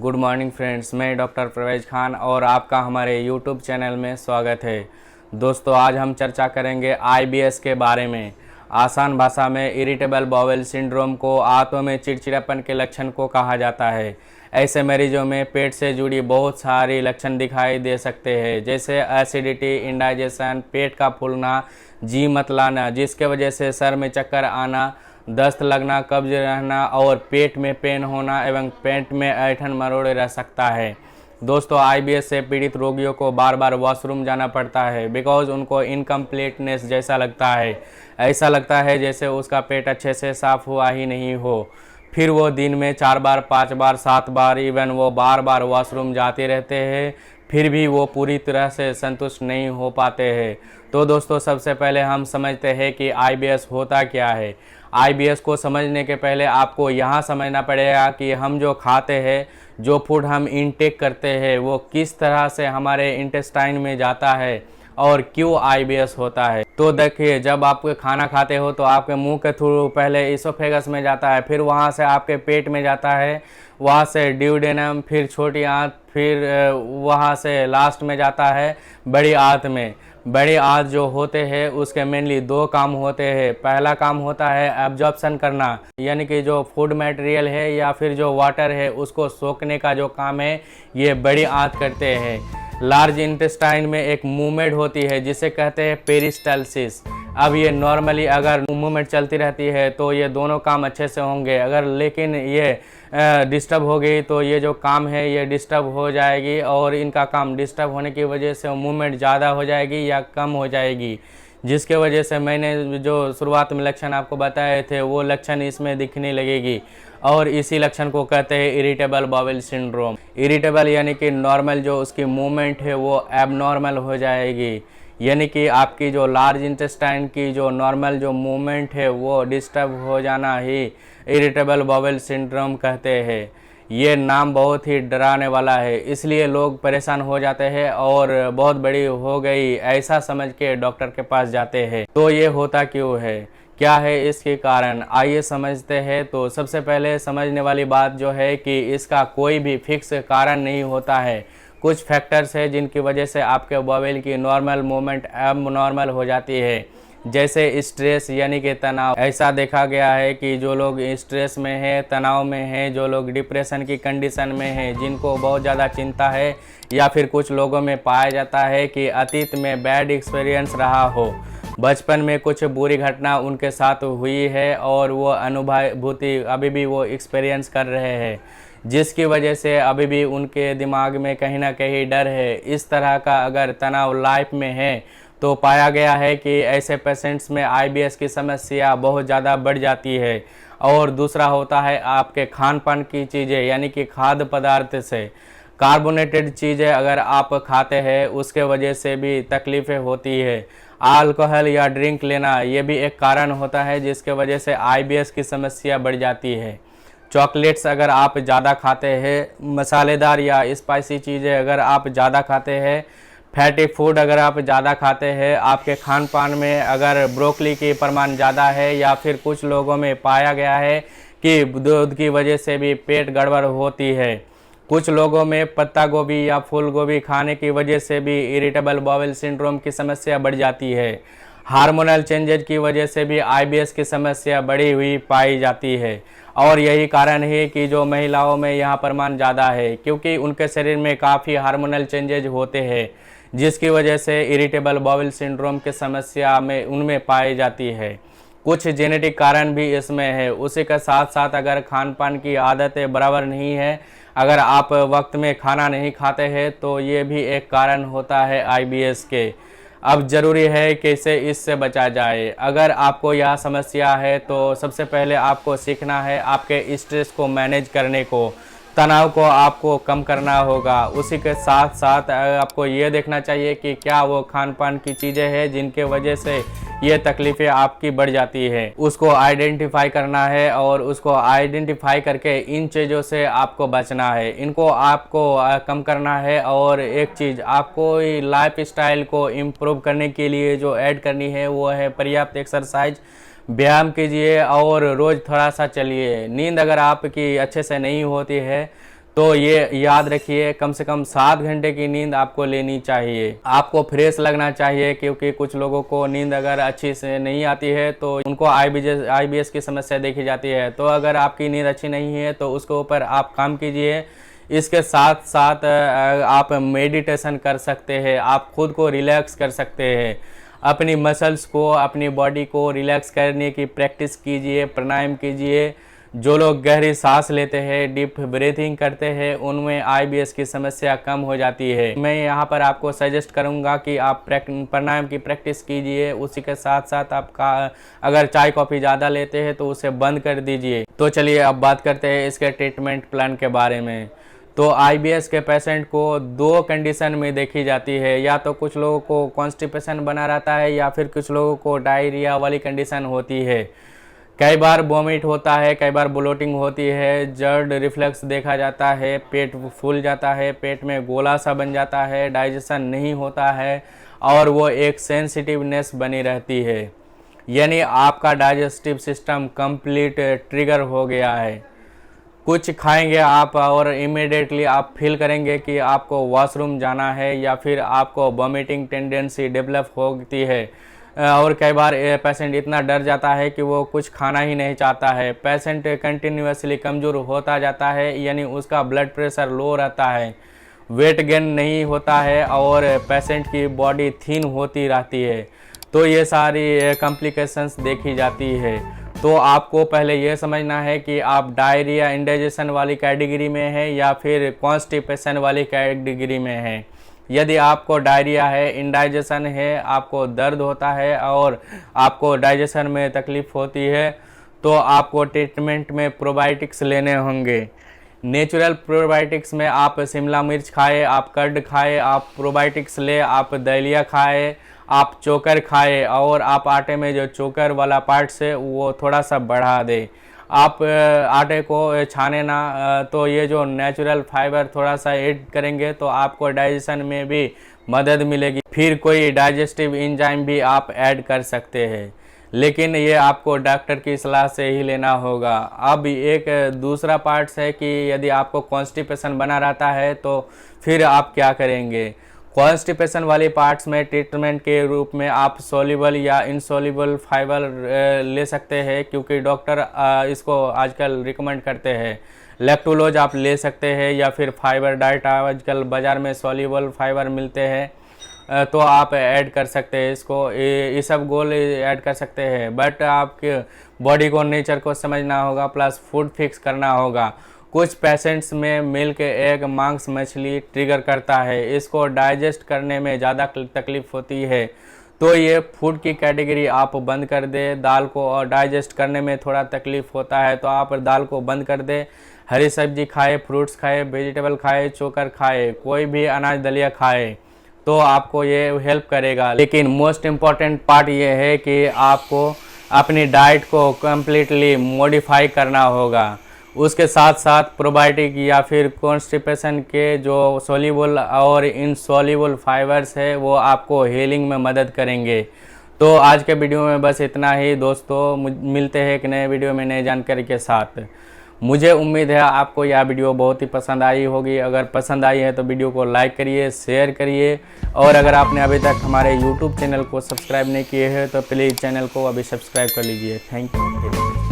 Good morning friends, मैं doctor Parvez Khan और आपका हमारे यूट्यूब चैनल में स्वागत है। दोस्तों, आज हम चर्चा करेंगे आईबीएस के बारे में। आसान भाषा में इरिटेबल बाउल सिंड्रोम को आंतों में चिड़चिड़ापन के लक्षण को कहा जाता है। ऐसे मरीजों में पेट से जुड़ी बहुत सारी लक्षण दिखाई दे सकते हैं, जैसे एसिडिटी, इंडाइजेशन, पेट का फूलना, जी मतलाना, जिसके वजह से सर में चक्कर आना, दस्त लगना, कब्ज रहना और पेट में पेन होना एवं पेट में ऐंठन मरोड़े रह सकता है। दोस्तों, आईबीएस से पीड़ित रोगियों को बार बार वॉशरूम जाना पड़ता है बिकॉज उनको इनकम्प्लीटनेस जैसा लगता है। ऐसा लगता है जैसे उसका पेट अच्छे से साफ हुआ ही नहीं हो। फिर वो दिन में 4 बार, 5 बार, 7 बार, इवन वो बार बार वॉशरूम जाते रहते हैं, फिर भी वो पूरी तरह से संतुष्ट नहीं हो पाते हैं। तो दोस्तों, सबसे पहले हम समझते हैं कि आईबीएस होता क्या है। आईबीएस को समझने के पहले आपको यहाँ समझना पड़ेगा कि हम जो खाते हैं, जो फूड हम इनटेक करते हैं, वो किस तरह से हमारे इंटेस्टाइन में जाता है और क्यों आईबीएस होता है। तो देखिए, जब आप खाना खाते हो तो आपके मुंह के थ्रू पहले इसोफेगस में जाता है, फिर वहाँ से आपके पेट में जाता है, वहाँ से ड्यूडेनम, फिर छोटी आंत, फिर वहाँ से लास्ट में जाता है बड़ी आंत में। बड़ी आंत जो होते हैं उसके मेनली 2 काम होते हैं। पहला काम होता है एब्जॉर्प्शन करना, यानी कि जो फूड मटेरियल है या फिर जो वाटर है उसको सोखने का जो काम है ये बड़ी आंत करते हैं। लार्ज इंटेस्टाइन में एक मूवमेंट होती है जिसे कहते हैं पेरिस्टाल्सिस। अब ये नॉर्मली अगर मूवमेंट चलती रहती है तो ये दोनों काम अच्छे से होंगे, अगर लेकिन ये डिस्टर्ब हो गई तो ये जो काम है ये डिस्टर्ब हो जाएगी और इनका काम डिस्टर्ब होने की वजह से मूवमेंट ज़्यादा हो जाएगी या कम हो जाएगी, जिसके वजह से मैंने जो शुरुआत में लक्षण आपको बताए थे वो लक्षण इसमें दिखने लगेगी और इसी लक्षण को कहते हैं इरिटेबल बाउल सिंड्रोम। इरिटेबल यानी कि नॉर्मल जो उसकी मूवमेंट है वो एबनॉर्मल हो जाएगी, यानी कि आपकी जो लार्ज इंटेस्टाइन की जो नॉर्मल जो मूवमेंट है वो डिस्टर्ब हो जाना ही इरिटेबल बाउल सिंड्रोम कहते हैं। ये नाम बहुत ही डराने वाला है, इसलिए लोग परेशान हो जाते हैं और बहुत बड़ी हो गई ऐसा समझ के डॉक्टर के पास जाते हैं। तो ये होता क्यों है, क्या है इसके कारण, आइए समझते हैं। तो सबसे पहले समझने वाली बात जो है कि इसका कोई भी फिक्स कारण नहीं होता है। कुछ फैक्टर्स है जिनकी वजह से आपके बाउल की नॉर्मल मूवमेंट एबनॉर्मल हो जाती है, जैसे स्ट्रेस यानी कि तनाव। ऐसा देखा गया है कि जो लोग स्ट्रेस में है, तनाव में है, जो लोग डिप्रेशन की कंडीशन में है, जिनको बहुत ज़्यादा चिंता है, या फिर कुछ लोगों में पाया जाता है कि अतीत में बैड एक्सपीरियंस रहा हो, बचपन में कुछ बुरी घटना उनके साथ हुई है और वो अनुभूति अभी भी वो एक्सपीरियंस कर रहे हैं, जिसकी वजह से अभी भी उनके दिमाग में कहीं ना कहीं डर है। इस तरह का अगर तनाव लाइफ में है तो पाया गया है कि ऐसे पेशेंट्स में आईबीएस की समस्या बहुत ज़्यादा बढ़ जाती है। और दूसरा होता है आपके खान पान की चीज़ें, यानी कि खाद्य पदार्थ से कार्बोनेटेड चीज़ें अगर आप खाते हैं उसके वजह से भी तकलीफ़ें होती है। अल्कोहल या ड्रिंक लेना ये भी एक कारण होता है जिसके वजह से आईबीएस की समस्या बढ़ जाती है। चॉकलेट्स अगर आप ज़्यादा खाते हैं, मसालेदार या स्पाइसी चीज़ें अगर आप ज़्यादा खाते हैं, फैटी फूड अगर आप ज़्यादा खाते हैं, आपके खान पान में अगर ब्रोकली की परिमाण ज़्यादा है, या फिर कुछ लोगों में पाया गया है कि दूध की वजह से भी पेट गड़बड़ होती है। कुछ लोगों में पत्ता गोभी या फूल गोभी खाने की वजह से भी इरिटेबल बाउल सिंड्रोम की समस्या बढ़ जाती है। हार्मोनल चेंजेज की वजह से भी आईबीएस की समस्या बढ़ी हुई पाई जाती है और यही कारण है कि जो महिलाओं में यह परिमाण ज़्यादा है, क्योंकि उनके शरीर में काफ़ी हार्मोनल चेंजेज होते हैं, जिसकी वजह से इरिटेबल बाउल सिंड्रोम की समस्या में उनमें पाई जाती है। कुछ जेनेटिक कारण भी इसमें है। उसी के साथ साथ अगर खान पान की आदतें बराबर नहीं है, अगर आप वक्त में खाना नहीं खाते हैं, तो ये भी एक कारण होता है आईबीएस के। अब ज़रूरी है कि इससे बचा जाए। अगर आपको यह समस्या है तो सबसे पहले आपको सीखना है आपके स्ट्रेस को मैनेज करने को, तनाव को आपको कम करना होगा। उसी के साथ साथ आपको ये देखना चाहिए कि क्या वो खान पान की चीज़ें हैं जिनके वजह से ये तकलीफ़ें आपकी बढ़ जाती है, उसको आइडेंटिफाई करना है और उसको आइडेंटिफाई करके इन चीज़ों से आपको बचना है, इनको आपको कम करना है। और एक चीज़ आपको लाइफ स्टाइल को इम्प्रूव करने के लिए जो ऐड करनी है वो है पर्याप्त एक्सरसाइज, व्यायाम कीजिए और रोज़ थोड़ा सा चलिए। नींद अगर आपकी अच्छे से नहीं होती है तो ये याद रखिए, कम से कम 7 घंटे की नींद आपको लेनी चाहिए। आपको फ्रेश लगना चाहिए, क्योंकि कुछ लोगों को नींद अगर अच्छी से नहीं आती है तो उनको आईबीएस की समस्या देखी जाती है। तो अगर आपकी नींद अच्छी नहीं है तो उसके ऊपर आप काम कीजिए। इसके साथ साथ आप मेडिटेशन कर सकते हैं, आप खुद को रिलैक्स कर सकते हैं, अपनी मसल्स को, अपनी बॉडी को रिलैक्स करने की प्रैक्टिस कीजिए, प्राणायाम कीजिए। जो लोग गहरी सांस लेते हैं, डीप ब्रीथिंग करते हैं, उनमें आईबीएस की समस्या कम हो जाती है। मैं यहाँ पर आपको सजेस्ट करूँगा कि आप प्राणायाम की प्रैक्टिस कीजिए। उसी के साथ साथ आपका अगर चाय कॉफ़ी ज़्यादा लेते हैं तो उसे बंद कर दीजिए। तो चलिए अब बात करते हैं इसके ट्रीटमेंट प्लान के बारे में। तो आईबीएस के पेशेंट को 2 कंडीशन में देखी जाती है, या तो कुछ लोगों को कॉन्स्टिपेशन बना रहता है या फिर कुछ लोगों को डायरिया वाली कंडीशन होती है। कई बार वॉमिट होता है, कई बार ब्लोटिंग होती है, जर्ड रिफ्लक्स देखा जाता है, पेट फूल जाता है, पेट में गोला सा बन जाता है, डाइजेशन नहीं होता है और वो एक सेंसिटिवनेस बनी रहती है, यानी आपका डाइजेस्टिव सिस्टम कंप्लीट ट्रिगर हो गया है। कुछ खाएंगे आप और इमीडिएटली आप फील करेंगे कि आपको वॉशरूम जाना है, या फिर आपको वॉमिटिंग टेंडेंसी डेवलप होती है। और कई बार पेशेंट इतना डर जाता है कि वो कुछ खाना ही नहीं चाहता है। पेशेंट कंटिन्यूसली कमज़ोर होता जाता है, यानी उसका ब्लड प्रेशर लो रहता है, वेट गेन नहीं होता है और पेशेंट की बॉडी थिन होती रहती है। तो ये सारी कॉम्प्लिकेशंस देखी जाती है। तो आपको पहले ये समझना है कि आप डायरिया इंडाइजेशन वाली कैटेगरी में है या फिर कॉन्स्टिपेशन वाली कैटेगरी में है। यदि आपको डायरिया है, इंडाइजेशन है, आपको दर्द होता है और आपको डाइजेशन में तकलीफ़ होती है, तो आपको ट्रीटमेंट में प्रोबायोटिक्स लेने होंगे। नेचुरल प्रोबायोटिक्स में आप शिमला मिर्च खाए, आप कर्ड खाए, आप प्रोबायोटिक्स ले, आप दलिया खाए, आप चोकर खाए और आप आटे में जो चोकर वाला पार्ट्स है वो थोड़ा सा बढ़ा दे। आप आटे को छाने ना, तो ये जो नेचुरल फाइबर थोड़ा सा ऐड करेंगे तो आपको डाइजेशन में भी मदद मिलेगी। फिर कोई डाइजेस्टिव एंजाइम भी आप ऐड कर सकते हैं, लेकिन ये आपको डॉक्टर की सलाह से ही लेना होगा। अब एक दूसरा पार्ट्स है कि यदि आपको कॉन्स्टिपेशन बना रहता है तो फिर आप क्या करेंगे। कॉन्स्टिपेशन वाले पार्ट्स में ट्रीटमेंट के रूप में आप सोल्यूबल या इनसोल्यूबल फाइबर ले सकते हैं, क्योंकि डॉक्टर इसको आजकल रिकमेंड करते हैं। लैक्टोलोज आप ले सकते हैं या फिर फाइबर डाइट, आजकल बाज़ार में सोल्यूबल फाइबर मिलते हैं, तो आप ऐड कर सकते हैं इसको। ये सब गोल ऐड कर सकते हैं, बट आपके बॉडी को, नेचर को समझना होगा, प्लस फूड फिक्स करना होगा। कुछ पेशेंट्स में मिल्क, एग, मांस, मछली ट्रिगर करता है, इसको डाइजेस्ट करने में ज़्यादा तकलीफ होती है, तो ये फूड की कैटेगरी आप बंद कर दे। दाल को और डाइजेस्ट करने में थोड़ा तकलीफ होता है तो आप दाल को बंद कर दे। हरी सब्जी खाए, फ्रूट्स खाए, वेजिटेबल खाए, चोकर खाए, कोई भी अनाज दलिया खाए, तो आपको ये हेल्प करेगा। लेकिन मोस्ट इम्पॉर्टेंट पार्ट ये है कि आपको अपनी डाइट को कम्प्लीटली मॉडिफाई करना होगा। उसके साथ साथ प्रोबायोटिक या फिर कॉन्स्टिपेशन के जो सोल्यूबल और इनसोल्यूबल फाइबर्स है वो आपको हीलिंग में मदद करेंगे। तो आज के वीडियो में बस इतना ही दोस्तों, मिलते हैं एक नए वीडियो में नई जानकारी के साथ। मुझे उम्मीद है आपको यह वीडियो बहुत ही पसंद आई होगी। अगर पसंद आई है तो वीडियो को लाइक करिए, शेयर करिए, और अगर आपने अभी तक हमारे YouTube चैनल को सब्सक्राइब नहीं किए हैं तो प्लीज़ चैनल को अभी सब्सक्राइब कर लीजिए। Thank you.